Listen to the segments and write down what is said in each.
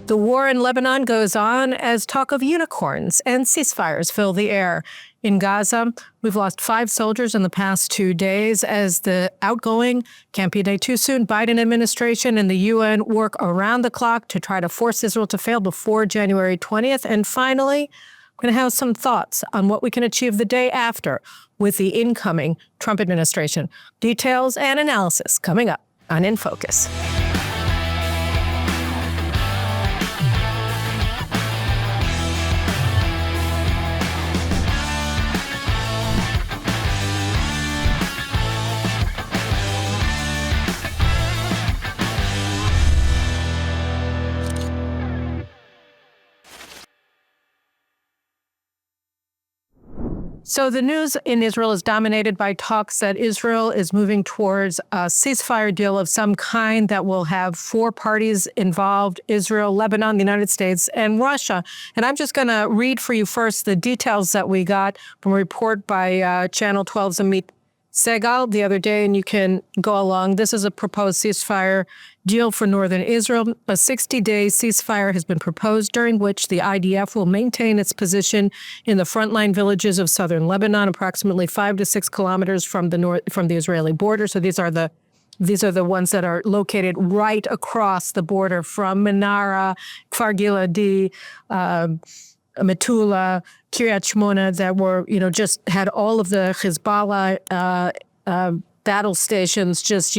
The war in Lebanon goes on as talk of unicorns and ceasefires fill the air. In Gaza, we've lost 5 soldiers in the past 2 days as the outgoing, can't be a day too soon, Biden administration and the UN work around the clock to try to force Israel to fail before January 20th. And finally, we're going to have some thoughts on what we can achieve the day after with the incoming Trump administration. Details and analysis coming up on In Focus. So the news in Israel is dominated by talks that Israel is moving towards a ceasefire deal of some kind that will have 4 parties involved: Israel, Lebanon, the United States, and Russia. And I'm just going to read for you first the details that we got from a report by Channel 12's Amit Segal the other day, and you can go along. This is a proposed ceasefire deal for northern Israel. A 60-day ceasefire has been proposed, during which the IDF will maintain its position in the frontline villages of southern Lebanon, approximately 5 to 6 kilometers from the Israeli border. So these are the ones that are located right across the border from Menara, Kfar Giladi, Metula, Kiryat Shmona, that were, just had all of the Hezbollah battle stations just,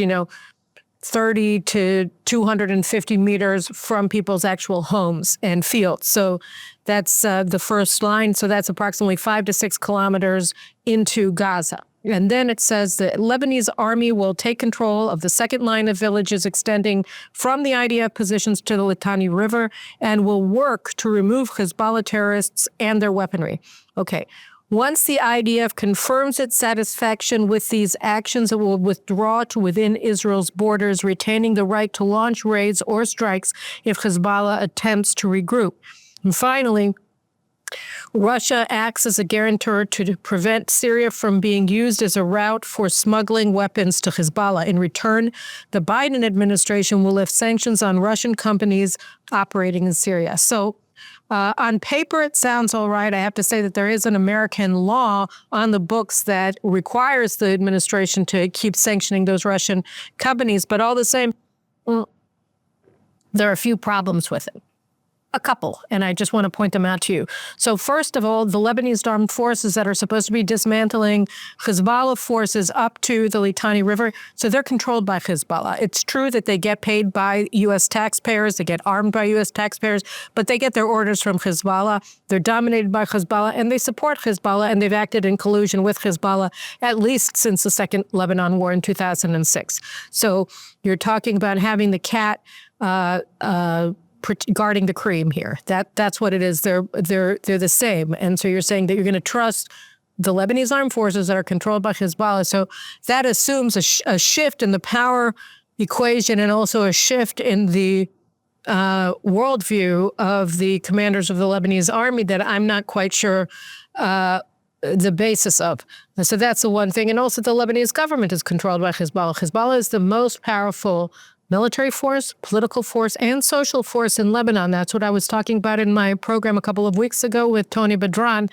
30 to 250 meters from people's actual homes and fields. So that's the first line. So that's approximately 5 to 6 kilometers into Gaza. And then it says the Lebanese army will take control of the second line of villages extending from the IDF positions to the Litani River and will work to remove Hezbollah terrorists and their weaponry. Okay. Once the IDF confirms its satisfaction with these actions, it will withdraw to within Israel's borders, retaining the right to launch raids or strikes if Hezbollah attempts to regroup. And finally, Russia acts as a guarantor to prevent Syria from being used as a route for smuggling weapons to Hezbollah. In return, the Biden administration will lift sanctions on Russian companies operating in Syria. So on paper, it sounds all right. I have to say that there is an American law on the books that requires the administration to keep sanctioning those Russian companies. But all the same, there are a few problems with it. A couple, and I just want to point them out to you. So first of all, the Lebanese armed forces that are supposed to be dismantling Hezbollah forces up to the Litani River, so they're controlled by Hezbollah. It's true that they get paid by U.S. taxpayers, they get armed by U.S. taxpayers, but they get their orders from Hezbollah. They're dominated by Hezbollah, and they support Hezbollah, and they've acted in collusion with Hezbollah at least since the Second Lebanon War in 2006. So you're talking about having the cat guarding the cream here. That's what it is. They're the same. And so you're saying that you're going to trust the Lebanese armed forces that are controlled by Hezbollah. So that assumes a shift in the power equation and also a shift in the worldview of the commanders of the Lebanese army that I'm not quite sure the basis of. So that's the one thing. And also the Lebanese government is controlled by Hezbollah. Hezbollah is the most powerful military force, political force, and social force in Lebanon. That's what I was talking about in my program a couple of weeks ago with Tony Badran,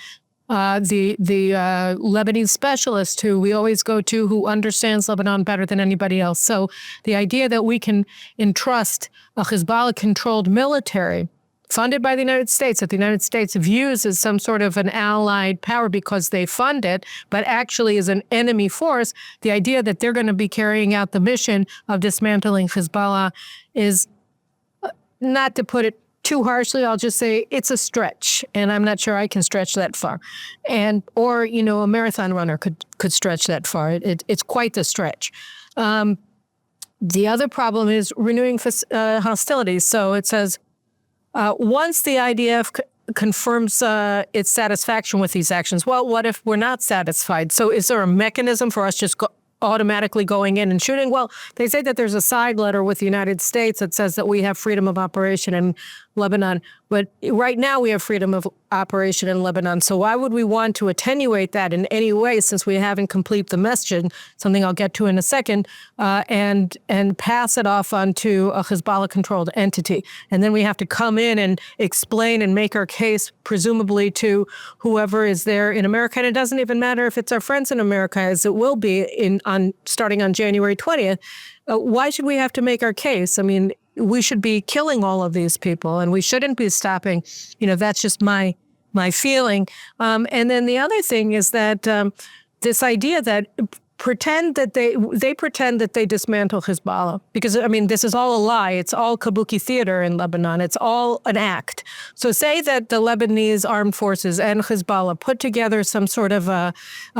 the Lebanese specialist who we always go to, who understands Lebanon better than anybody else. So the idea that we can entrust a Hezbollah-controlled military funded by the United States, that the United States views as some sort of an allied power because they fund it, but actually is an enemy force, the idea that they're going to be carrying out the mission of dismantling Hezbollah is, not to put it too harshly, I'll just say it's a stretch, and I'm not sure I can stretch that far. Or a marathon runner could stretch that far. It's quite the stretch. The other problem is renewing hostilities. So it says, once the IDF confirms its satisfaction with these actions, well, what if we're not satisfied? So is there a mechanism for us just automatically going in and shooting? Well, they say that there's a side letter with the United States that says that we have freedom of operation and Lebanon. But right now we have freedom of operation in Lebanon. So why would we want to attenuate that in any way, since we haven't completed the message, something I'll get to in a second, and pass it off onto a Hezbollah-controlled entity? And then we have to come in and explain and make our case, presumably to whoever is there in America. And it doesn't even matter if it's our friends in America, as it will be starting on January 20th. Why should we have to make our case? I mean, we should be killing all of these people, and we shouldn't be stopping. That's just my feeling. And then the other thing is that this idea that they pretend that they dismantle Hezbollah, because this is all a lie. It's all kabuki theater in Lebanon. It's all an act. So say that the Lebanese armed forces and Hezbollah put together some sort of a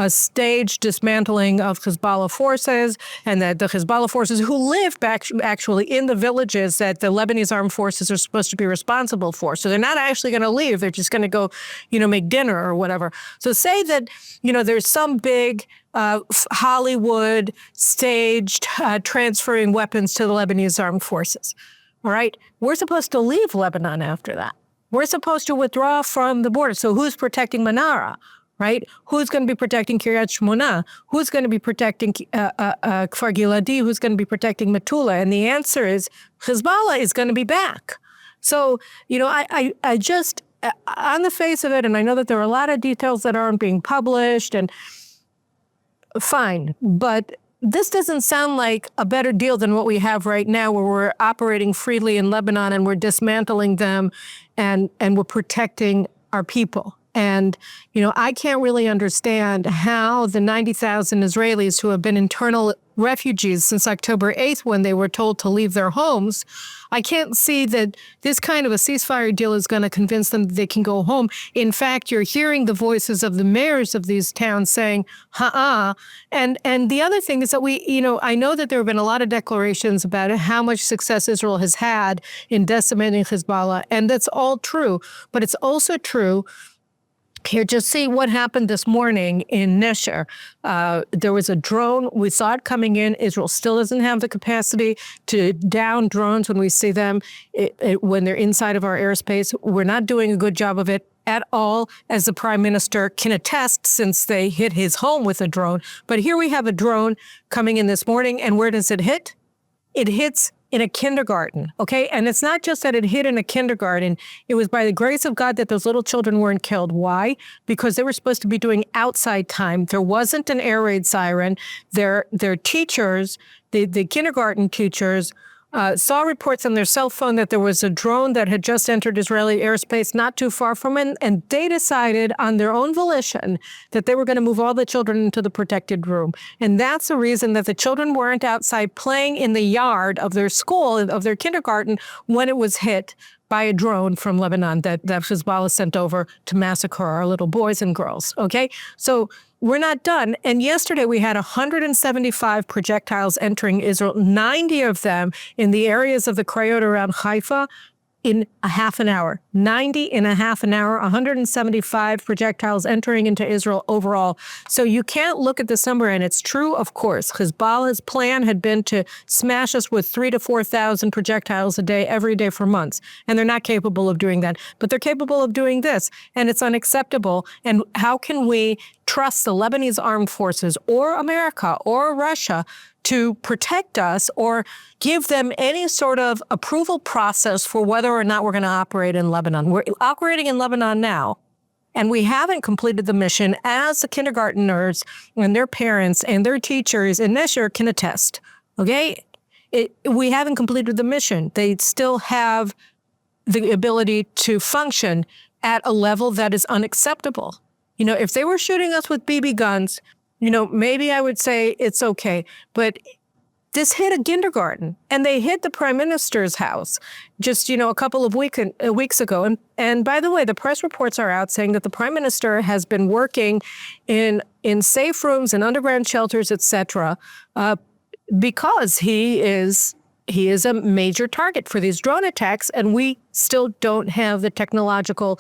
staged dismantling of Hezbollah forces, and that the Hezbollah forces who live actually in the villages that the Lebanese armed forces are supposed to be responsible for. So they're not actually going to leave. They're just going to go, make dinner or whatever. So say that, there's some big Hollywood staged transferring weapons to the Lebanese armed forces. All right. We're supposed to leave Lebanon after that. We're supposed to withdraw from the border. So who's protecting Manara? Right? Who's going to be protecting Kiryat Shmona? Who's going to be protecting Kfar Giladi? Who's going to be protecting Metula? And the answer is Hezbollah is going to be back. So, I just, on the face of it, and I know that there are a lot of details that aren't being published, and fine, but this doesn't sound like a better deal than what we have right now, where we're operating freely in Lebanon and we're dismantling them and we're protecting our people. And, I can't really understand how the 90,000 Israelis who have been internal refugees since October 8th, when they were told to leave their homes, I can't see that this kind of a ceasefire deal is going to convince them that they can go home. In fact, you're hearing the voices of the mayors of these towns saying, And the other thing is that I know that there have been a lot of declarations about how much success Israel has had in decimating Hezbollah, and that's all true. But it's also true. Here, just see what happened this morning in Nesher. There was a drone. We saw it coming in. Israel still doesn't have the capacity to down drones when we see them when they're inside of our airspace. We're not doing a good job of it at all, as the prime minister can attest, since they hit his home with a drone. But here we have a drone coming in this morning, and where does it hit? It hits in a kindergarten, okay? And it's not just that it hit in a kindergarten. It was by the grace of God that those little children weren't killed. Why? Because they were supposed to be doing outside time. There wasn't an air raid siren. Their teachers, the kindergarten teachers, saw reports on their cell phone that there was a drone that had just entered Israeli airspace not too far from it, and they decided on their own volition that they were going to move all the children into the protected room. And that's the reason that the children weren't outside playing in the yard of their school, of their kindergarten, when it was hit by a drone from Lebanon that Hezbollah sent over to massacre our little boys and girls, okay? So we're not done. And yesterday we had 175 projectiles entering Israel, 90 of them in the areas of the Krayot around Haifa in a half an hour. 90 in a half an hour, 175 projectiles entering into Israel overall. So you can't look at this number, and it's true, of course. Hezbollah's plan had been to smash us with 3,000 to 4,000 projectiles a day, every day for months. And they're not capable of doing that. But they're capable of doing this, and it's unacceptable. And how can we trust the Lebanese armed forces or America or Russia to protect us or give them any sort of approval process for whether or not we're going to operate in Lebanon? We're operating in Lebanon now, and we haven't completed the mission, as the kindergartners and their parents and their teachers in Nesher can attest, okay? We haven't completed the mission. They still have the ability to function at a level that is unacceptable. If they were shooting us with BB guns, maybe I would say it's okay. But this hit a kindergarten, and they hit the prime minister's house just, a couple of weeks ago. And by the way, the press reports are out saying that the prime minister has been working in safe rooms and underground shelters, et cetera, because he is he is a major target for these drone attacks, and we still don't have the technological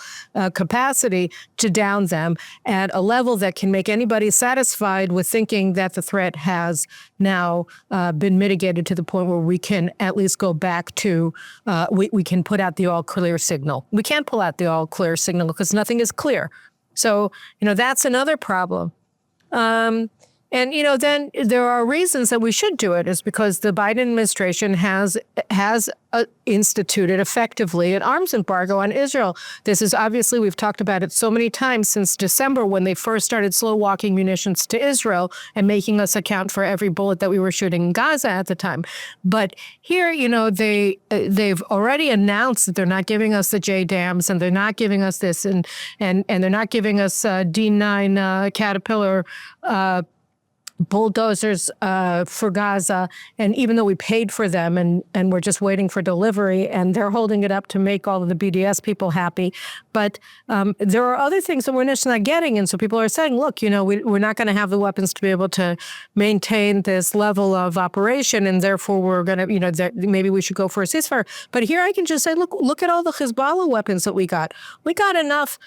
capacity to down them at a level that can make anybody satisfied with thinking that the threat has now been mitigated to the point where we can at least go back to, we can put out the all clear signal. We can't pull out the all clear signal because nothing is clear. So, that's another problem. And, then there are reasons that we should do it is because the Biden administration has instituted effectively an arms embargo on Israel. This is obviously, we've talked about it so many times since December when they first started slow walking munitions to Israel and making us account for every bullet that we were shooting in Gaza at the time. But here, they've already announced that they're not giving us the JDAMs and they're not giving us this and they're not giving us D9 Caterpillar bulldozers for Gaza, and even though we paid for them and we're just waiting for delivery, and they're holding it up to make all of the BDS people happy. But there are other things that we're just not getting, and so people are saying, look, we're not going to have the weapons to be able to maintain this level of operation, and therefore we're going to, maybe we should go for a ceasefire. But here I can just say, look at all the Hezbollah weapons that we got. We got enough,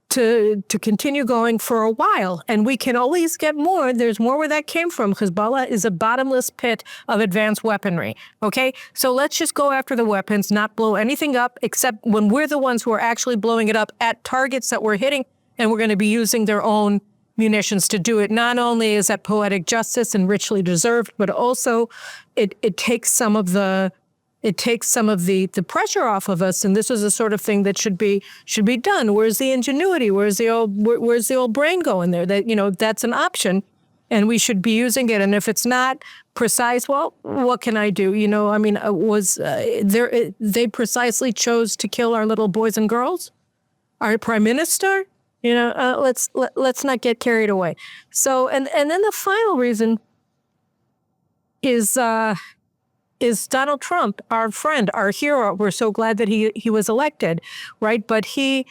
to continue going for a while, and we can always get more. There's more where that came from. Hezbollah is a bottomless pit of advanced weaponry, okay? So let's just go after the weapons, not blow anything up, except when we're the ones who are actually blowing it up at targets that we're hitting, and we're going to be using their own munitions to do it. Not only is that poetic justice and richly deserved, but also it takes some of the pressure off of us, and this is the sort of thing that should be done. Where's the ingenuity? Where's the old brain going there? That that's an option, and we should be using it. And if it's not precise, well, what can I do? They precisely chose to kill our little boys and girls, our prime minister. Let's not get carried away. So, and then the final reason is Donald Trump, our friend, our hero. We're so glad that he was elected, right? But he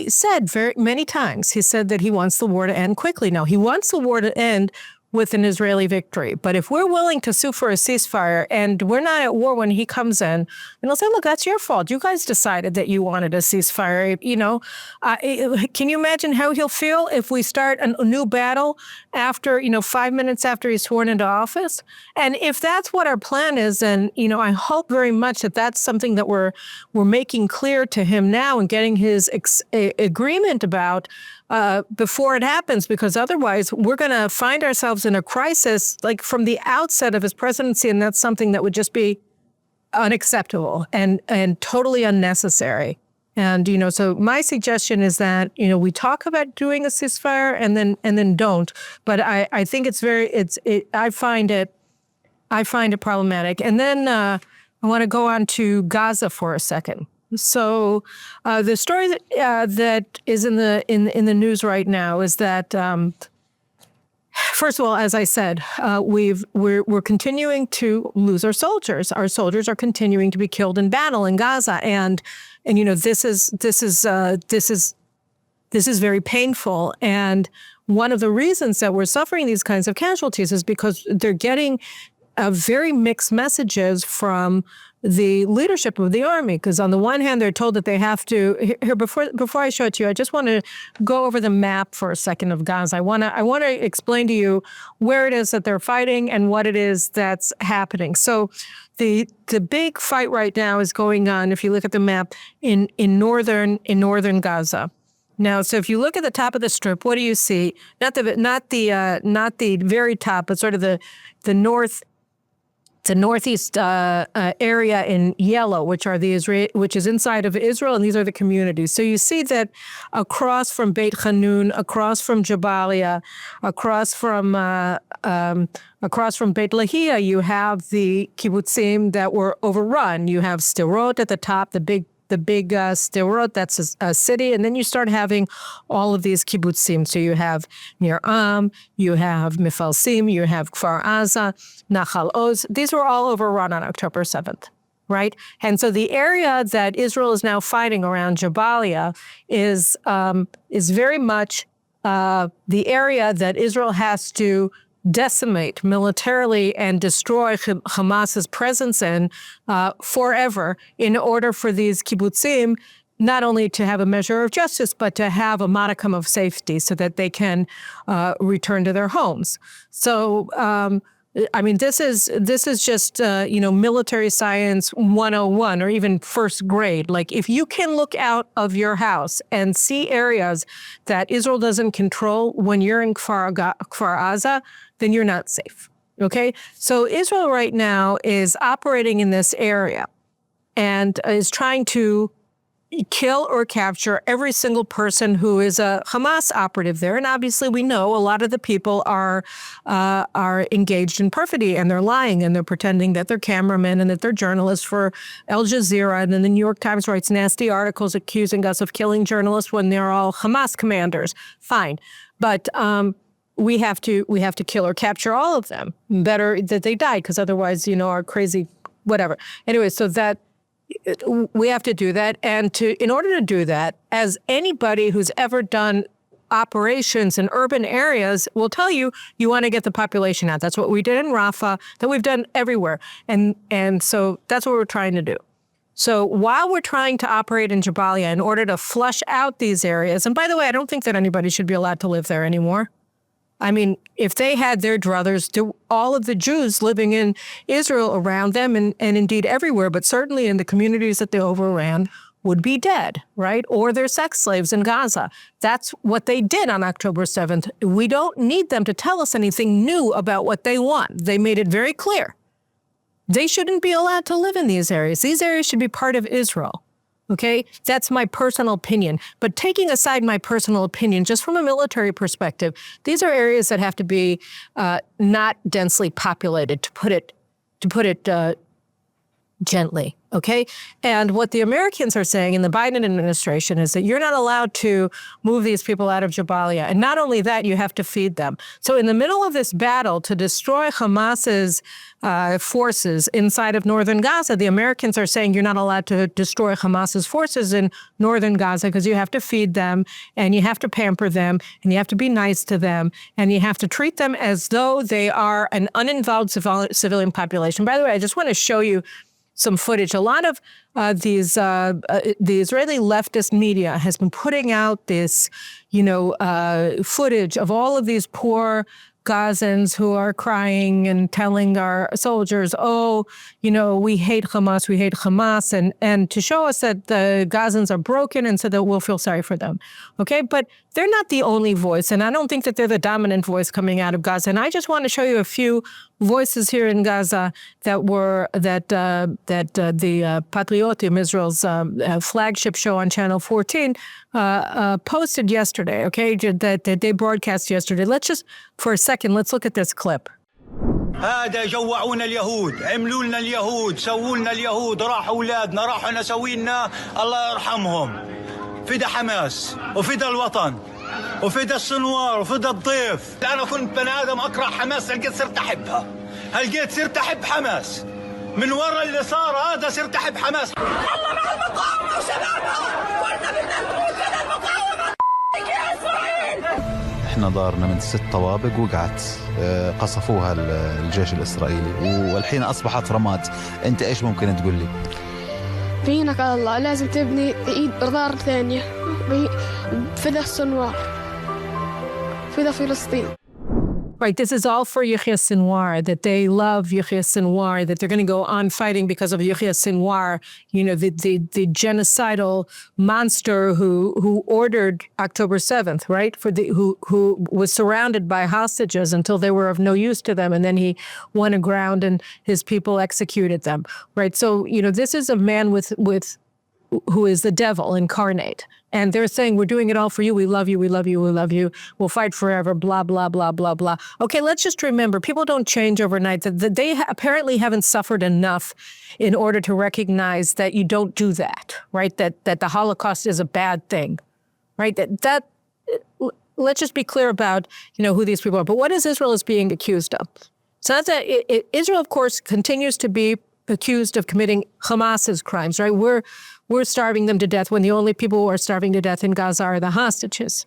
said very many times, he said that he wants the war to end quickly. Now, he wants the war to end with an Israeli victory. But if we're willing to sue for a ceasefire and we're not at war when he comes in, and they'll say, look, that's your fault. You guys decided that you wanted a ceasefire. Can you imagine how he'll feel if we start a new battle after, 5 minutes after he's sworn into office? And if that's what our plan is, then, I hope very much that that's something that we're making clear to him now and getting his agreement about before it happens, because otherwise we're going to find ourselves in a crisis like from the outset of his presidency, and that's something that would just be unacceptable and totally unnecessary. And so my suggestion is that we talk about doing a ceasefire and then don't. But I think I find it problematic. And then I want to go on to Gaza for a second. So the story that is in the news right now is that first of all, as I said, we're continuing to lose our soldiers. Our soldiers are continuing to be killed in battle in Gaza, and this is very painful. And one of the reasons that we're suffering these kinds of casualties is because they're getting very mixed messages from the leadership of the army. Because on the one hand, they're told that they have to. Here, before I show it to you, I just want to go over the map for a second of Gaza. I want to explain to you where it is that they're fighting and what it is that's happening. So, the big fight right now is going on. If you look at the map in northern Gaza. Now, so if you look at the top of the strip, what do you see? Not the very top, but sort of the northeast area in yellow, which is inside of Israel, and these are the communities. So you see that across from Beit Hanun, across from Jabalia, across from Beit Lahia, you have the kibbutzim that were overrun. You have Sderot at the top, the big Sderot, that's a city, and then you start having all of these kibbutzim. So you have Nir Am, you have Mifalsim, you have Kfar Aza, Nachal Oz. These were all overrun on October 7th, right? And so the area that Israel is now fighting around Jabalia is very much the area that Israel has to decimate militarily and destroy Hamas's presence in forever in order for these kibbutzim not only to have a measure of justice, but to have a modicum of safety so that they can return to their homes. So, I mean, this is just, military science 101 or even first grade. Like, if you can look out of your house and see areas that Israel doesn't control when you're in Kfar Aza, then you're not safe, okay? So Israel right now is operating in this area and is trying to kill or capture every single person who is a Hamas operative there. And obviously we know a lot of the people are engaged in perfidy, and they're lying, and they're pretending that they're cameramen and that they're journalists for Al Jazeera. And then the New York Times writes nasty articles accusing us of killing journalists when they're all Hamas commanders. Fine. But we have to kill or capture all of them. Better that they died, because otherwise, our crazy whatever. Anyway, so that we have to do that. And in order to do that, as anybody who's ever done operations in urban areas will tell you, you want to get the population out. That's what we did in Rafah, that we've done everywhere. And so that's what we're trying to do. So while we're trying to operate in Jabalia in order to flush out these areas, and by the way, I don't think that anybody should be allowed to live there anymore. I mean, if they had their druthers, all of the Jews living in Israel around them and indeed everywhere, but certainly in the communities that they overran, would be dead, right? Or they're sex slaves in Gaza. That's what they did on October 7th. We don't need them to tell us anything new about what they want. They made it very clear. They shouldn't be allowed to live in these areas. These areas should be part of Israel. Okay, that's my personal opinion. But taking aside my personal opinion, just from a military perspective, these are areas that have to be not densely populated, to put it gently. Okay, and what the Americans are saying in the Biden administration is that you're not allowed to move these people out of Jabalia, and not only that, you have to feed them. So in the middle of this battle to destroy Hamas's forces inside of northern Gaza, the Americans are saying you're not allowed to destroy Hamas's forces in northern Gaza because you have to feed them, and you have to pamper them, and you have to be nice to them, and you have to treat them as though they are an uninvolved civilian population. By the way, I just want to show you some footage. A lot of the Israeli leftist media has been putting out this, footage of all of these poor Gazans who are crying and telling our soldiers, we hate Hamas, and to show us that the Gazans are broken and so that we'll feel sorry for them. Okay, but they're not the only voice, and I don't think that they're the dominant voice coming out of Gaza. And I just want to show you a few voices here in Gaza that the Patriotim, Israel's flagship show on Channel 14, posted yesterday, okay, that they broadcast yesterday. For a second, let's look at this clip. هذا جوعونا اليهود، عملوا لنا اليهود، سووا لنا اليهود، راحوا اولادنا، راحوا نسوينا، الله يرحمهم. فدا حماس وفدا الوطن وفدا السنوار وفدا الضيف. انا كنت بني ادم اكره حماس، هلقيت صرت احبها، صرت احب حماس. من ورا اللي صار هذا صرت احب حماس. الله مع المقاومه وشبابها، كنا بدنا نموت لنا المقاومه يا اسرائيل. احنا دارنا من 6 طوابق وقعت، قصفوها الجيش الاسرائيلي، والحين اصبحت رماد. انت ايش ممكن تقول لي؟ بينك على الله لازم تبني دار ثانيه، فدا السنوار، فدا فلسطين. Right, this is all for Yahya Sinwar, that they love Yahya Sinwar, that they're going to go on fighting because of Yahya Sinwar, the genocidal monster who ordered October 7th, right? Who was surrounded by hostages until they were of no use to them, and then he won aground and his people executed them, right? So, this is a man who is the devil incarnate. And they're saying, we're doing it all for you. We love you. We love you. We love you. We'll fight forever. Blah, blah, blah, blah, blah. Okay, let's just remember, people don't change overnight. That they apparently haven't suffered enough in order to recognize that you don't do that, right? That the Holocaust is a bad thing, right? Let's just be clear about, who these people are. But what is Israel is being accused of? So that's Israel, of course, continues to be accused of committing Hamas's crimes, right? We're starving them to death when the only people who are starving to death in Gaza are the hostages,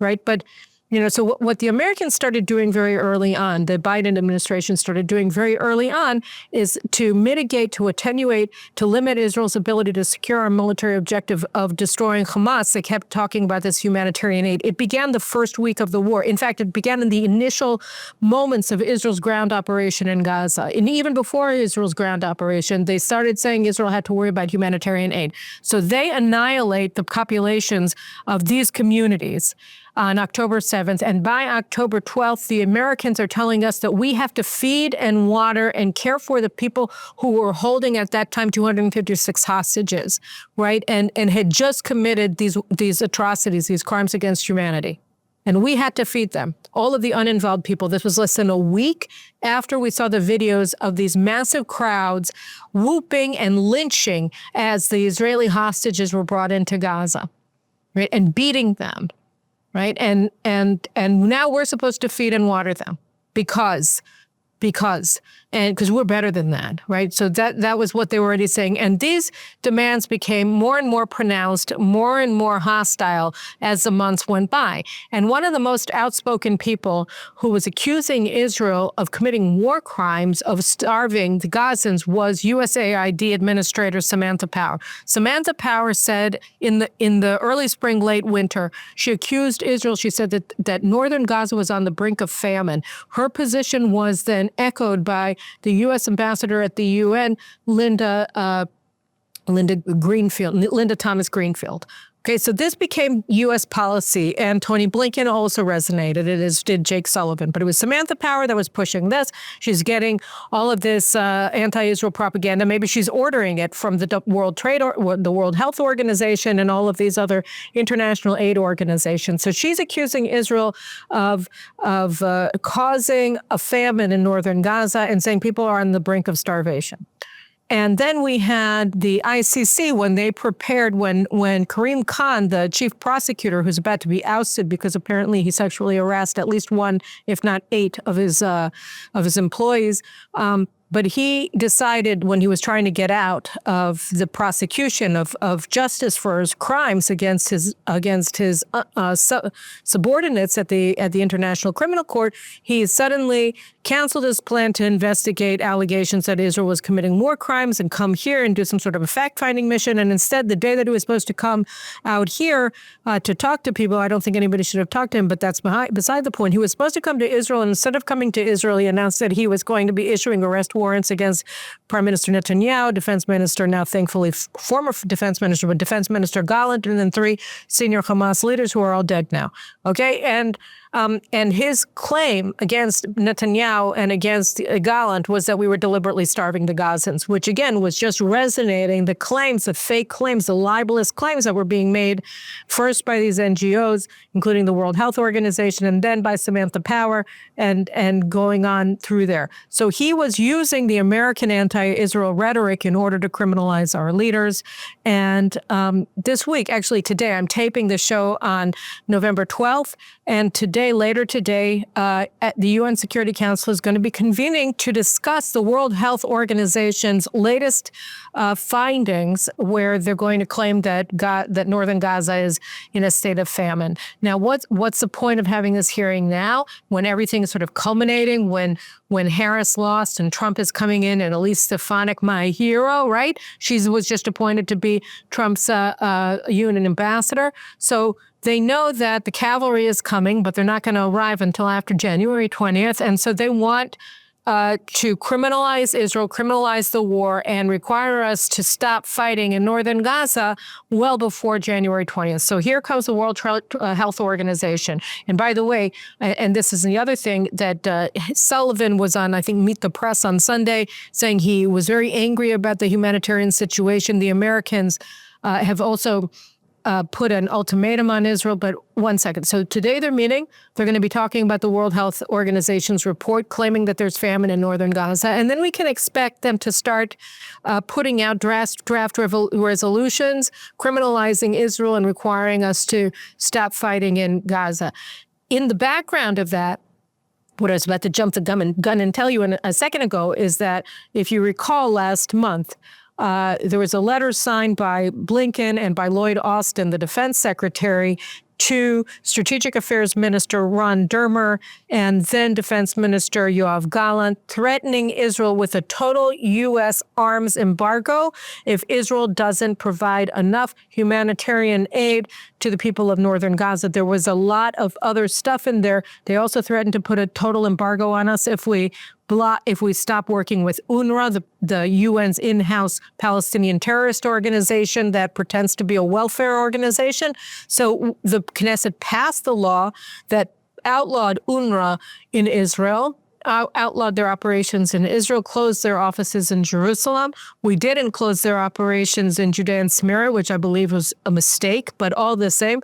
right? But, So what the Americans started doing very early on, the Biden administration started doing very early on, is to mitigate, to attenuate, to limit Israel's ability to secure our military objective of destroying Hamas. They kept talking about this humanitarian aid. It began the first week of the war. In fact, it began in the initial moments of Israel's ground operation in Gaza. And even before Israel's ground operation, they started saying Israel had to worry about humanitarian aid. So they annihilate the populations of these communities on October 7th. And by October 12th, the Americans are telling us that we have to feed and water and care for the people who were holding at that time 256 hostages, right? And had just committed these atrocities, these crimes against humanity. And we had to feed them, all of the uninvolved people. This was less than a week after we saw the videos of these massive crowds whooping and lynching as the Israeli hostages were brought into Gaza, right? And beating them. Right. And now we're supposed to feed and water them because we're better than that. Right. So that was what they were already saying. And these demands became more and more pronounced, more and more hostile as the months went by. And one of the most outspoken people who was accusing Israel of committing war crimes, of starving the Gazans, was USAID Administrator Samantha Power. Samantha Power said in the early spring, late winter, she accused Israel. She said that northern Gaza was on the brink of famine. Her position was then echoed by the U.S. ambassador at the UN, Linda Thomas Greenfield. Okay, so this became U.S. policy, and Tony Blinken also resonated, as did Jake Sullivan. But it was Samantha Power that was pushing this. She's getting all of this anti-Israel propaganda. Maybe she's ordering it from the World Health Organization and all of these other international aid organizations. So she's accusing Israel of causing a famine in northern Gaza and saying people are on the brink of starvation. And then we had the ICC when they prepared, when Karim Khan, the chief prosecutor, who's about to be ousted because apparently he sexually harassed at least one, if not 8 of his employees. But he decided when he was trying to get out of the prosecution of justice for his crimes against his subordinates at the International Criminal Court, he suddenly canceled his plan to investigate allegations that Israel was committing war crimes and come here and do some sort of a fact-finding mission. And instead, the day that he was supposed to come out here to talk to people, I don't think anybody should have talked to him, but that's beside the point. He was supposed to come to Israel, and instead of coming to Israel, he announced that he was going to be issuing arrest warrants against Prime Minister Netanyahu, Defense Minister, now thankfully former Defense Minister, but Defense Minister Gallant, and then 3 senior Hamas leaders who are all dead now. Okay, and his claim against Netanyahu and against Gallant was that we were deliberately starving the Gazans, which again was just resonating the claims, the fake claims, the libelous claims that were being made first by these NGOs, including the World Health Organization, and then by Samantha Power, and going on through there. So he was using the American anti-Israel rhetoric in order to criminalize our leaders. And this week, actually today, I'm taping the show on November 12th, and later today, at the UN Security Council is going to be convening to discuss the World Health Organization's latest findings, where they're going to claim that northern Gaza is in a state of famine. Now, what's the point of having this hearing now, when everything is sort of culminating, when Harris lost and Trump is coming in, and Elise Stefanik, my hero, right? She was just appointed to be Trump's UN ambassador. So they know that the cavalry is coming, but they're not going to arrive until after January 20th. And so they want to criminalize Israel, criminalize the war, and require us to stop fighting in northern Gaza well before January 20th. So here comes the World Health Organization. And by the way, and this is the other thing, that Sullivan was on, I think, Meet the Press on Sunday, saying he was very angry about the humanitarian situation. The Americans have also put an ultimatum on Israel. But one second. So today they're meeting. They're going to be talking about the World Health Organization's report claiming that there's famine in northern Gaza. And then we can expect them to start putting out draft resolutions, criminalizing Israel and requiring us to stop fighting in Gaza. In the background of that, what I was about to jump the gun and tell you a second ago is that if you recall last month, there was a letter signed by Blinken and by Lloyd Austin, the defense secretary, to Strategic Affairs Minister Ron Dermer and then Defense Minister Yoav Gallant, threatening Israel with a total U.S. arms embargo if Israel doesn't provide enough humanitarian aid to the people of northern Gaza. There was a lot of other stuff in there. They also threatened to put a total embargo on us if we stop working with UNRWA, the UN's in-house Palestinian terrorist organization that pretends to be a welfare organization. So the Knesset passed the law that outlawed UNRWA in Israel, outlawed their operations in Israel, closed their offices in Jerusalem. We didn't close their operations in Judea and Samaria, which I believe was a mistake, but all the same,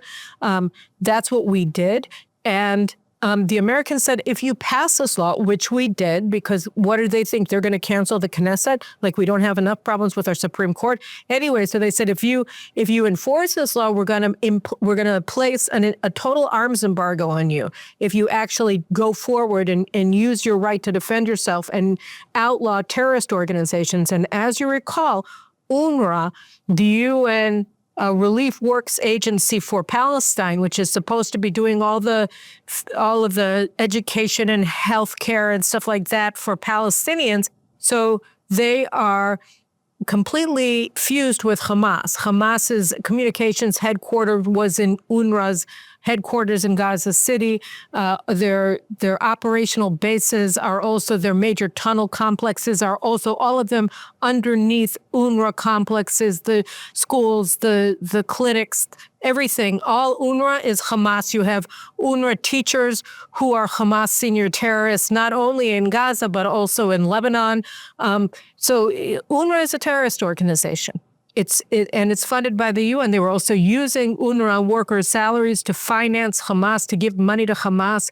that's what we did. And the Americans said, if you pass this law, which we did, because what do they think? They're going to cancel the Knesset? Like, we don't have enough problems with our Supreme Court. Anyway, so they said, if you enforce this law, we're going to place a total arms embargo on you. If you actually go forward and use your right to defend yourself and outlaw terrorist organizations. And as you recall, UNRWA, the UN Relief Works Agency for Palestine, which is supposed to be doing all of the education and healthcare and stuff like that for Palestinians. So they are completely fused with Hamas. Hamas's communications headquarters was in UNRWA's headquarters in Gaza City. Their operational bases are also, their major tunnel complexes are also, all of them underneath UNRWA complexes, the schools, the clinics, everything. All UNRWA is Hamas. You have UNRWA teachers who are Hamas senior terrorists, not only in Gaza, but also in Lebanon. So UNRWA is a terrorist organization. And it's funded by the UN. They were also using UNRWA workers' salaries to finance Hamas, to give money to Hamas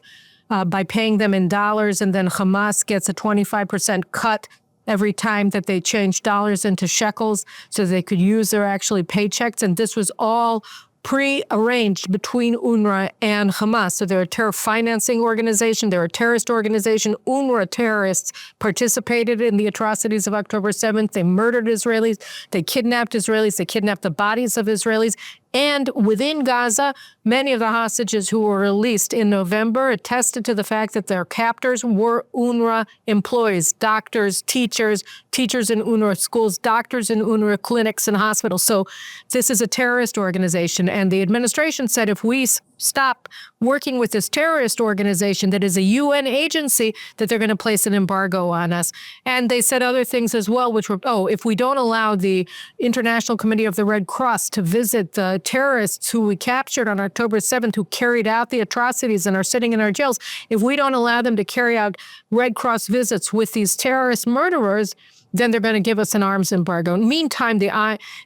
by paying them in dollars. And then Hamas gets a 25% cut every time that they change dollars into shekels so they could use their actually paychecks. And this was all pre-arranged between UNRWA and Hamas. So they're a terror financing organization. They're a terrorist organization. UNRWA terrorists participated in the atrocities of October 7th. They murdered Israelis. They kidnapped Israelis. They kidnapped the bodies of Israelis. And within Gaza, many of the hostages who were released in November attested to the fact that their captors were UNRWA employees, doctors, teachers in UNRWA schools, doctors in UNRWA clinics and hospitals. So this is a terrorist organization. And the administration said if we stop working with this terrorist organization that is a UN agency, that they're going to place an embargo on us. And they said other things as well, which were, if we don't allow the International Committee of the Red Cross to visit the terrorists who we captured on October 7th, who carried out the atrocities and are sitting in our jails, if we don't allow them to carry out Red Cross visits with these terrorist murderers, then they're going to give us an arms embargo. Meantime, the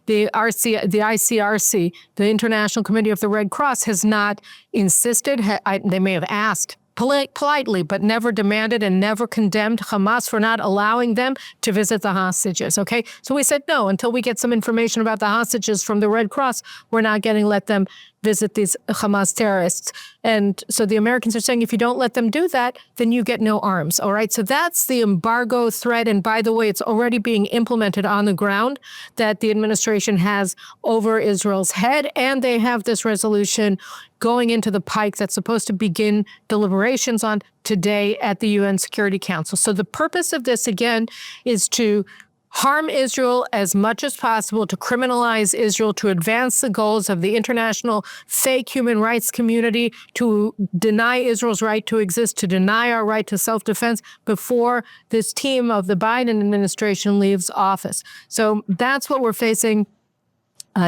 ICRC, the International Committee of the Red Cross, has not insisted. They may have asked politely, but never demanded and never condemned Hamas for not allowing them to visit the hostages, okay? So we said, no, until we get some information about the hostages from the Red Cross, we're not going to let them visit these Hamas terrorists. And so the Americans are saying, if you don't let them do that, then you get no arms, all right? So that's the embargo threat. And by the way, it's already being implemented on the ground that the administration has over Israel's head. And they have this resolution going into the pike that's supposed to begin deliberations on today at the UN Security Council. So the purpose of this, again, is to harm Israel as much as possible, to criminalize Israel, to advance the goals of the international fake human rights community, to deny Israel's right to exist, to deny our right to self-defense before this team of the Biden administration leaves office. So that's what we're facing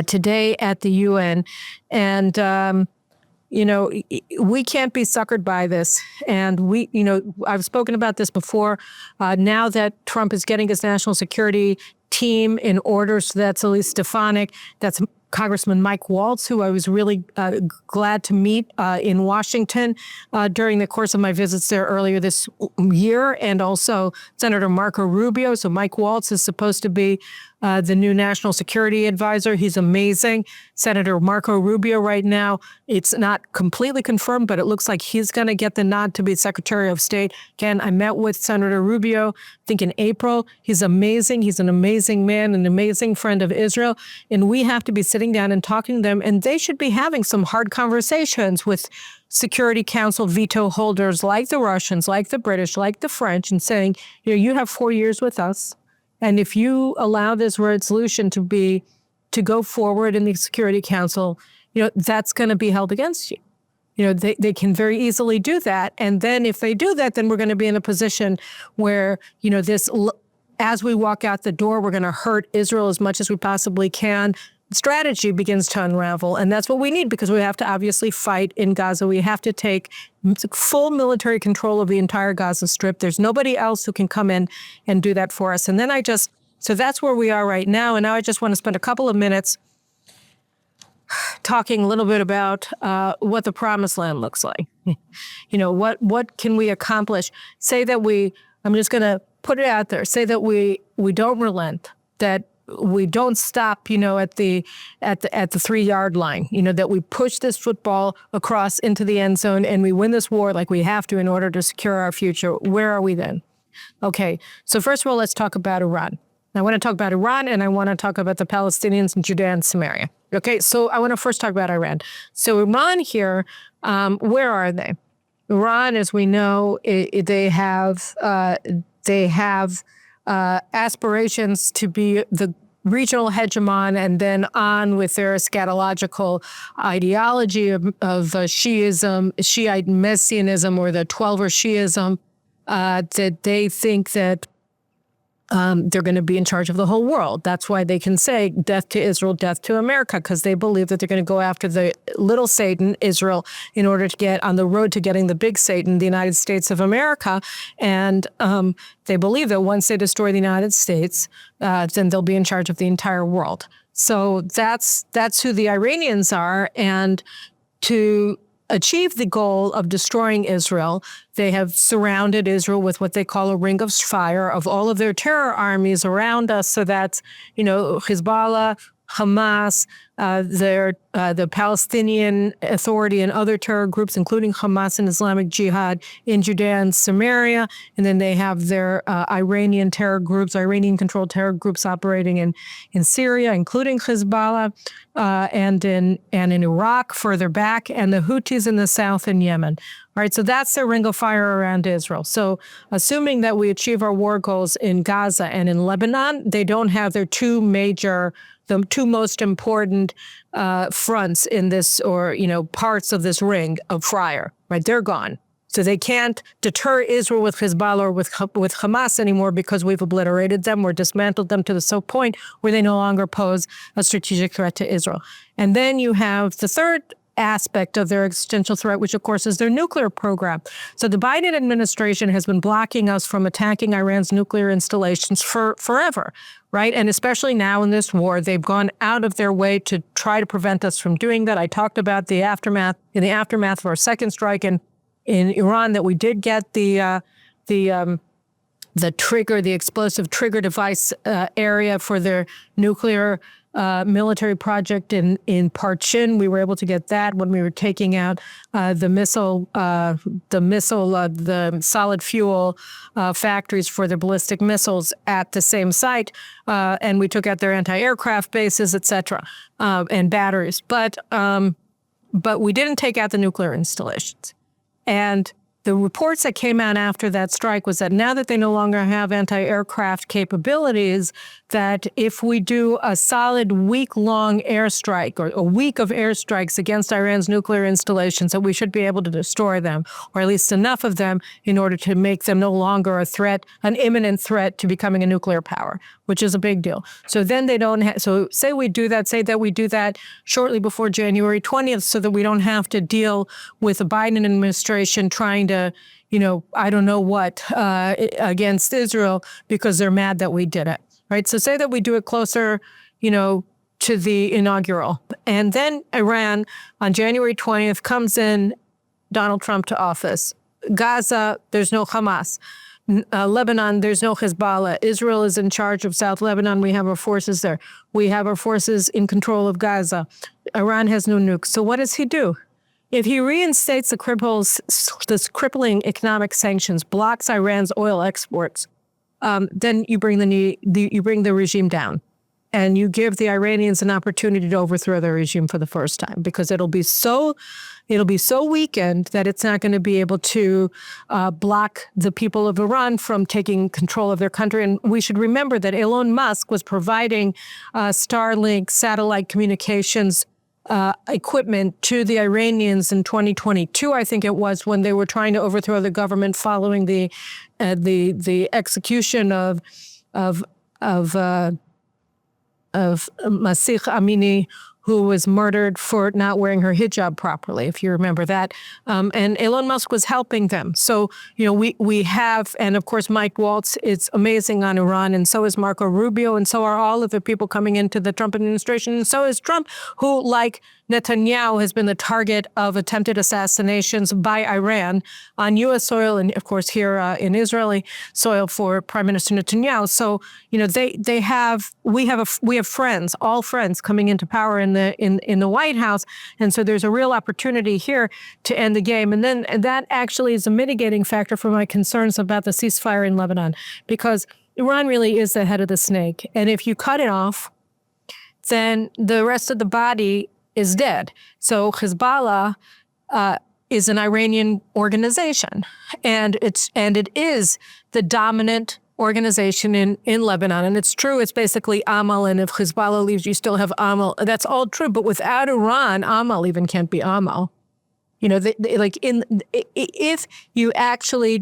today at the UN. And, we can't be suckered by this. And I've spoken about this before. Now that Trump is getting his national security team in order, so that's Elise Stefanik, that's Congressman Mike Waltz, who I was really glad to meet in Washington during the course of my visits there earlier this year, and also Senator Marco Rubio. So Mike Waltz is supposed to be the new national security advisor. He's amazing. Senator Marco Rubio right now, it's not completely confirmed, but it looks like he's going to get the nod to be Secretary of State. Again, I met with Senator Rubio, I think in April. He's amazing. He's an amazing man, an amazing friend of Israel. And we have to be sitting sitting down and talking to them, and they should be having some hard conversations with Security Council veto holders like the Russians, like the British, like the French, and saying, you have 4 years with us, and if you allow this resolution to go forward in the Security Council, that's going to be held against you. They can very easily do that. And then if they do that, then we're going to be in a position where, as we walk out the door, we're going to hurt Israel as much as we possibly can. Strategy begins to unravel. And that's what we need, because we have to obviously fight in Gaza. We have to take full military control of the entire Gaza Strip. There's nobody else who can come in and do that for us. And then so that's where we are right now. And now I just want to spend a couple of minutes talking a little bit about what the promised land looks like. What can we accomplish? Say that I'm just going to put it out there, say that we don't relent, that we don't stop, at the 3-yard line, that we push this football across into the end zone and we win this war like we have to in order to secure our future. Where are we then? Okay, so first of all, let's talk about Iran. I want to talk about Iran, and I want to talk about the Palestinians in Judea and Samaria. Okay, so I want to first talk about Iran. So Iran here, where are they? Iran, as we know, they have aspirations to be the regional hegemon, and then on with their eschatological ideology of Shiism, Shiite Messianism, or the Twelver Shiism, that they think that they're going to be in charge of the whole world. That's why they can say death to Israel, death to America, because they believe that they're going to go after the little Satan, Israel, in order to get on the road to getting the big Satan, the United States of America. And they believe that once they destroy the United States, then they'll be in charge of the entire world. So that's who the Iranians are. And to achieve the goal of destroying Israel, they have surrounded Israel with what they call a ring of fire of all of their terror armies around us. So that's, Hezbollah, Hamas, the Palestinian Authority and other terror groups, including Hamas and Islamic Jihad in Judea and Samaria. And then they have their Iranian terror groups, Iranian-controlled terror groups operating in Syria, including Hezbollah, and in Iraq further back, and the Houthis in the south in Yemen. All right, so that's their ring of fire around Israel. So assuming that we achieve our war goals in Gaza and in Lebanon, they don't have their the two most important fronts in this, or, parts of this ring of fire, right? They're gone. So they can't deter Israel with Hezbollah or with Hamas anymore, because we've obliterated them, we're dismantled them to the point where they no longer pose a strategic threat to Israel. And then you have the third aspect of their existential threat, which of course is their nuclear program. So the Biden administration has been blocking us from attacking Iran's nuclear installations forever, right? And especially now in this war, they've gone out of their way to try to prevent us from doing that. I talked about the aftermath of our second strike in Iran, that we did get the trigger, the explosive trigger device area for their nuclear military project in Parchin. We were able to get that when we were taking out the solid fuel factories for their ballistic missiles at the same site, and we took out their anti-aircraft bases, et cetera, and batteries. But we didn't take out the nuclear installations. And the reports that came out after that strike was that now that they no longer have anti-aircraft capabilities, that if we do a solid week-long airstrike or a week of airstrikes against Iran's nuclear installations, that we should be able to destroy them, or at least enough of them in order to make them no longer a threat, an imminent threat to becoming a nuclear power, which is a big deal. So then they don't have, so say we do that shortly before January 20th, so that we don't have to deal with the Biden administration trying to, I don't know what, against Israel, because they're mad that we did it, right? So say that we do it closer, to the inaugural. And then Iran on January 20th comes in, Donald Trump to office. Gaza, there's no Hamas. Lebanon, there's no Hezbollah. Israel is in charge of South Lebanon. We have our forces there. We have our forces in control of Gaza. Iran has no nukes. So what does he do? If he reinstates this crippling economic sanctions, blocks Iran's oil exports, then you bring the regime down. and you give the Iranians an opportunity to overthrow their regime for the first time, because it'll be so weakened that it's not going to be able to block the people of Iran from taking control of their country. And we should remember that Elon Musk was providing Starlink satellite communications equipment to the Iranians in 2022, I think it was, when they were trying to overthrow the government following the execution of Masih Amini, who was murdered for not wearing her hijab properly, if you remember that. And Elon Musk was helping them. So, we have, and of course, Mike Waltz is amazing on Iran, and so is Marco Rubio, and so are all of the people coming into the Trump administration, and so is Trump, who, like Netanyahu, has been the target of attempted assassinations by Iran on U.S. soil, and of course here in Israeli soil for Prime Minister Netanyahu. So, we have friends, all friends, coming into power in the White House, and so there's a real opportunity here to end the game. And then that actually is a mitigating factor for my concerns about the ceasefire in Lebanon, because Iran really is the head of the snake, and if you cut it off, then the rest of the body is dead. So Hezbollah is an Iranian organization, and it is the dominant organization in Lebanon. And it's true, it's basically Amal, and if Hezbollah leaves, you still have Amal. That's all true, but without Iran, Amal even can't be Amal. If you actually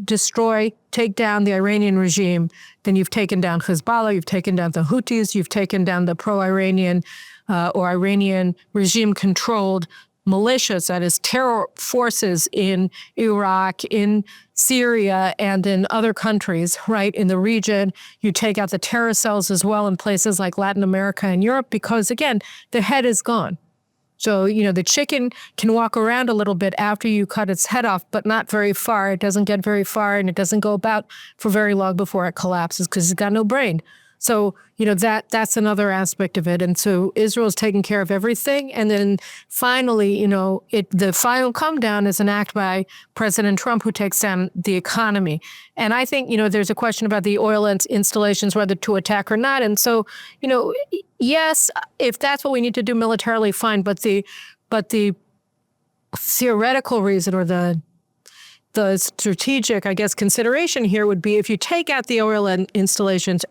take down the Iranian regime, then you've taken down Hezbollah, you've taken down the Houthis, you've taken down the pro-Iranian or Iranian regime-controlled militias, that is terror forces in Iraq, in Syria, and in other countries, right, in the region. You take out the terror cells as well in places like Latin America and Europe, because, again, the head is gone. So, the chicken can walk around a little bit after you cut its head off, but not very far. It doesn't get very far, and it doesn't go about for very long before it collapses, because it's got no brain. So, that's another aspect of it. And so Israel's taking care of everything. And then finally, the final come down is an act by President Trump, who takes down the economy. And I think, there's a question about the oil installations, whether to attack or not. And so, yes, if that's what we need to do militarily, fine. But the theoretical reason, or the strategic, I guess, consideration here would be, if you take out the oil installations,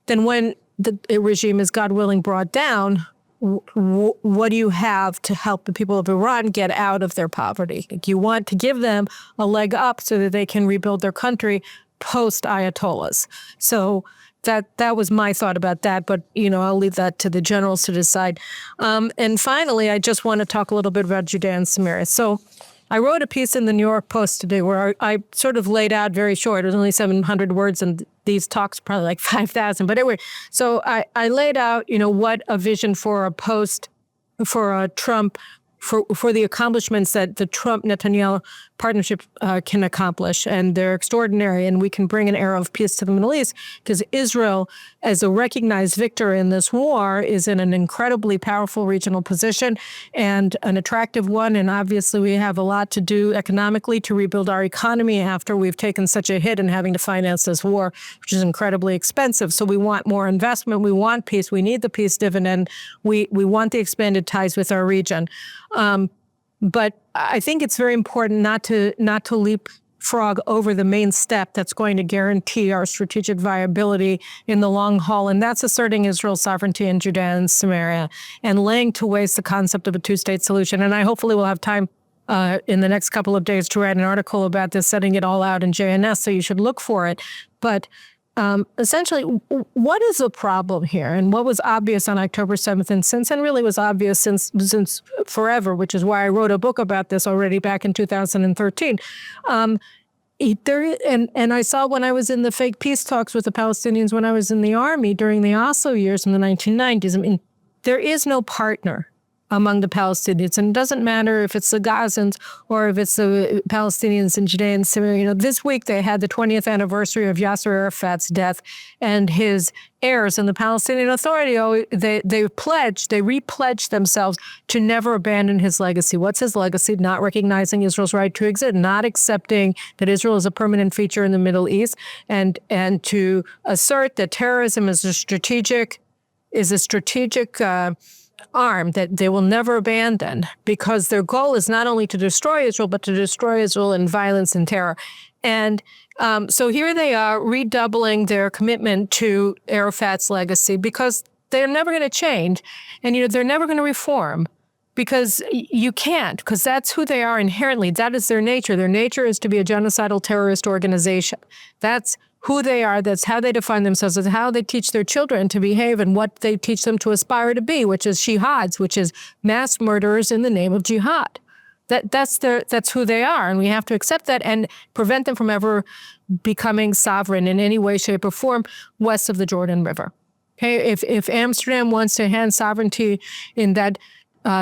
then when the regime is, God willing, brought down, what do you have to help the people of Iran get out of their poverty? You want to give them a leg up so that they can rebuild their country post-Ayatollahs. So that was my thought about that, but, I'll leave that to the generals to decide. And finally, I just want to talk a little bit about Judea and Samaria. So I wrote a piece in the New York Post today where I sort of laid out very short. It was only 700 words, and these talks probably like 5,000. But anyway, so I laid out, what a vision for Trump, for the accomplishments that the Trump-Netanyahu partnership can accomplish. And they're extraordinary, and we can bring an era of peace to the Middle East, because Israel, as a recognized victor in this war, is in an incredibly powerful regional position and an attractive one. And obviously we have a lot to do economically to rebuild our economy after we've taken such a hit in having to finance this war, which is incredibly expensive. So we want more investment. We want peace. We need the peace dividend. We want the expanded ties with our region. But I think it's very important not to leapfrog over the main step that's going to guarantee our strategic viability in the long haul, and that's asserting Israel's sovereignty in Judea and Samaria and laying to waste the concept of a two-state solution. And I hopefully will have time in the next couple of days to write an article about this, setting it all out in JNS, so you should look for it. But essentially, what is the problem here? And what was obvious on October 7th and really was obvious since forever, which is why I wrote a book about this already back in 2013. And I saw when I was in the fake peace talks with the Palestinians when I was in the army during the Oslo years in the 1990s, I mean, there is no partner among the Palestinians. And it doesn't matter if it's the Gazans or if it's the Palestinians in Judea and Samaria. This week they had the 20th anniversary of Yasser Arafat's death, and his heirs and the Palestinian Authority, they repledged themselves to never abandon his legacy. What's his legacy? Not recognizing Israel's right to exist, not accepting that Israel is a permanent feature in the Middle East, and to assert that terrorism is a strategic is a strategic arm that they will never abandon, because their goal is not only to destroy Israel, but to destroy Israel in violence and terror. And so here they are redoubling their commitment to Arafat's legacy, because they're never going to change. And, they're never going to reform, because you can't, because that's who they are inherently. That is their nature. Their nature is to be a genocidal terrorist organization. That's who they are. That's how they define themselves. That's how they teach their children to behave, and what they teach them to aspire to be, which is jihads, which is mass murderers in the name of jihad. That's who they are, and we have to accept that and prevent them from ever becoming sovereign in any way, shape, or form west of the Jordan River. Okay, if Amsterdam wants to hand sovereignty in that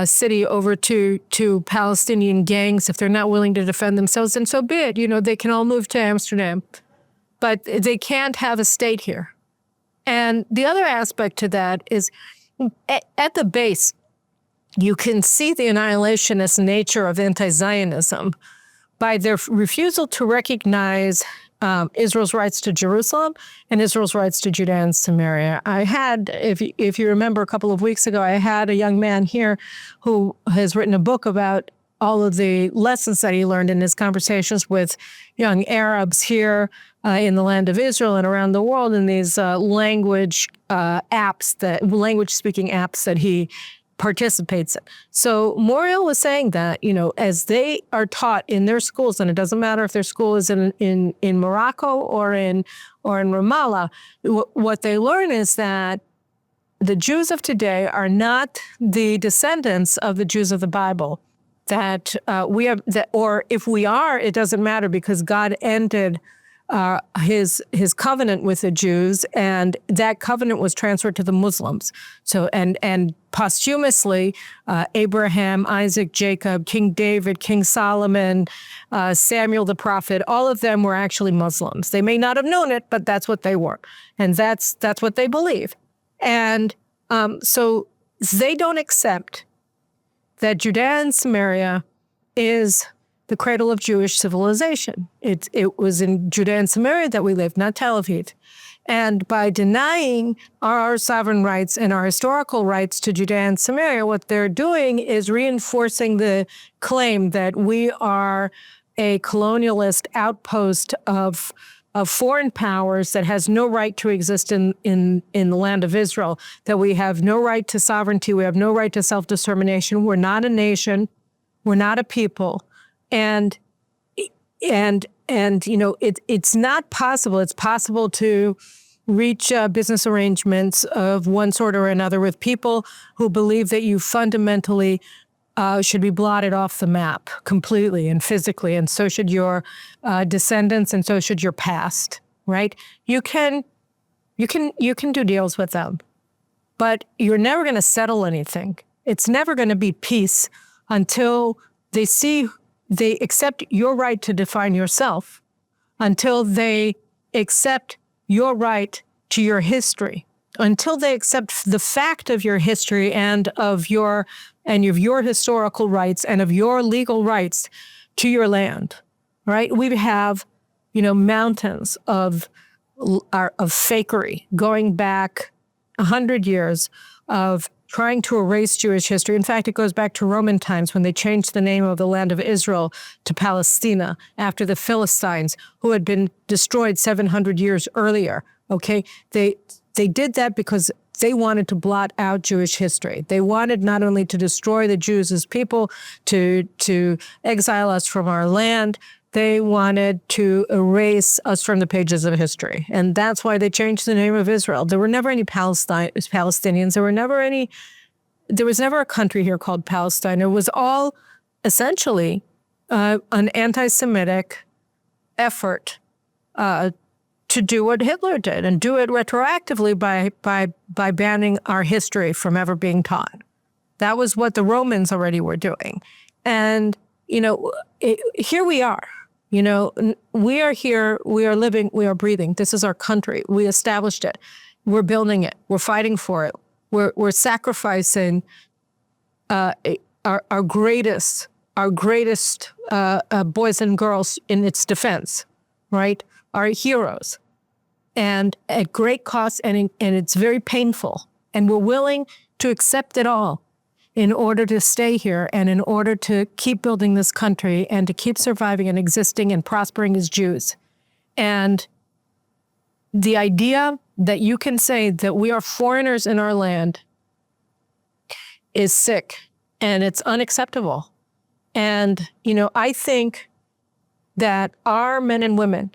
city over to Palestinian gangs, if they're not willing to defend themselves, then so be it. They can all move to Amsterdam, but they can't have a state here. And the other aspect to that is, at the base, you can see the annihilationist nature of anti-Zionism by their refusal to recognize Israel's rights to Jerusalem and Israel's rights to Judea and Samaria. I had, if you remember, a couple of weeks ago, I had a young man here who has written a book about all of the lessons that he learned in his conversations with young Arabs here in the land of Israel and around the world, in these language-speaking apps that he participates in. So Muriel was saying that, as they are taught in their schools, and it doesn't matter if their school is in Morocco or in Ramallah, what they learn is that the Jews of today are not the descendants of the Jews of the Bible. That we have, or if we are, it doesn't matter, because God ended his covenant with the Jews, and that covenant was transferred to the Muslims. So and posthumously, Abraham, Isaac, Jacob, King David, King Solomon, Samuel the prophet, all of them were actually Muslims. They may not have known it, but that's what they were, and that's what they believe. And so they don't accept that Judea and Samaria is the cradle of Jewish civilization. It was in Judea and Samaria that we lived, not Tel Aviv. And by denying our sovereign rights and our historical rights to Judea and Samaria, what they're doing is reinforcing the claim that we are a colonialist outpost of foreign powers that has no right to exist in the land of Israel, that we have no right to sovereignty, we have no right to self-determination, we're not a nation, we're not a people. And it's not possible. It's possible to reach business arrangements of one sort or another with people who believe that you fundamentally should be blotted off the map completely and physically, and so should your descendants, and so should your past. Right? You can do deals with them, but you're never going to settle anything. It's never going to be peace until they accept your right to define yourself, until they accept your right to your history, until they accept the fact of your history and of your historical rights and of your legal rights to your land. Right? We have, mountains of fakery going back 100 years of trying to erase Jewish history. In fact, it goes back to Roman times when they changed the name of the land of Israel to Palestina after the Philistines, who had been destroyed 700 years earlier. Okay, they did that because they wanted to blot out Jewish history. They wanted not only to destroy the Jews as people, to exile us from our land, they wanted to erase us from the pages of history. And that's why they changed the name of Israel. There were never any Palestinians. There was never a country here called Palestine. It was all essentially an anti-Semitic effort to do what Hitler did, and do it retroactively by banning our history from ever being taught. That was what the Romans already were doing. And, here we are. We are here, we are living, we are breathing. This is our country. We established it. We're building it. We're fighting for it. We're sacrificing our greatest boys and girls in its defense, right? Our heroes. And at great cost, and it's very painful. And we're willing to accept it all in order to stay here and in order to keep building this country and to keep surviving and existing and prospering as Jews. And the idea that you can say that we are foreigners in our land is sick and it's unacceptable. And, I think that our men and women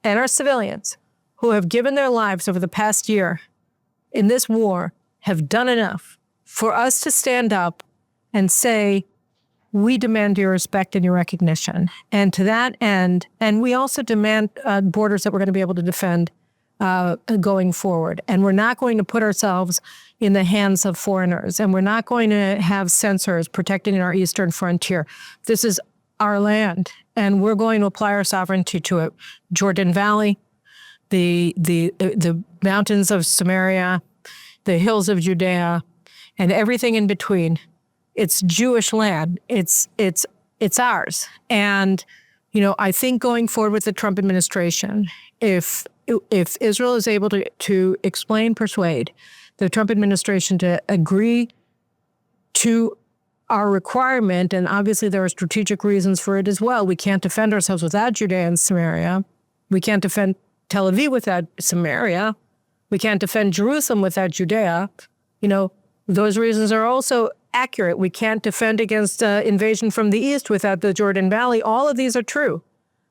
and our civilians who have given their lives over the past year in this war have done enough for us to stand up and say, we demand your respect and your recognition. And to that end, and we also demand borders that we're going to be able to defend going forward. And we're not going to put ourselves in the hands of foreigners. And we're not going to have censors protecting our eastern frontier. This is our land, and we're going to apply our sovereignty to it. Jordan Valley, the mountains of Samaria, the hills of Judea, and everything in between. It's Jewish land. It's ours. And, I think going forward with the Trump administration, if Israel is able to persuade the Trump administration to agree to our requirement, and obviously there are strategic reasons for it as well. We can't defend ourselves without Judea and Samaria. We can't defend Tel Aviv without Samaria. We can't defend Jerusalem without Judea. Those reasons are also accurate. We can't defend against invasion from the east without the Jordan Valley. All of these are true.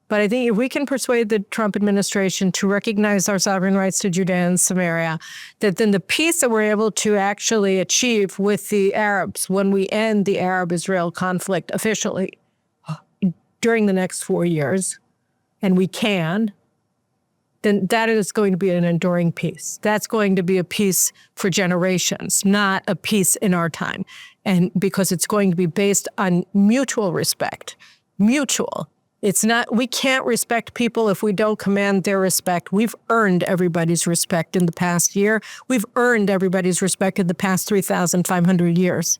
But I think if we can persuade the Trump administration to recognize our sovereign rights to Judea and Samaria, that then the peace that we're able to actually achieve with the Arabs when we end the Arab-Israel conflict officially during the next 4 years, and we can, then that is going to be an enduring peace. That's going to be a peace for generations, not a peace in our time. And because it's going to be based on mutual respect, mutual. It's not, we can't respect people if we don't command their respect. We've earned everybody's respect in the past year. We've earned everybody's respect in the past 3,500 years.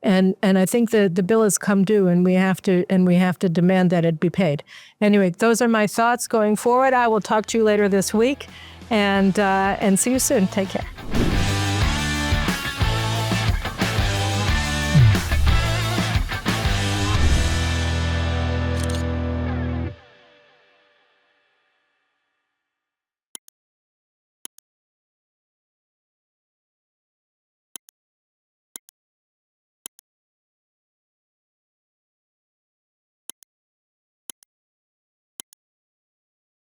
And I think the bill has come due, and we have to demand that it be paid. Anyway, those are my thoughts going forward. I will talk to you later this week, and see you soon. Take care.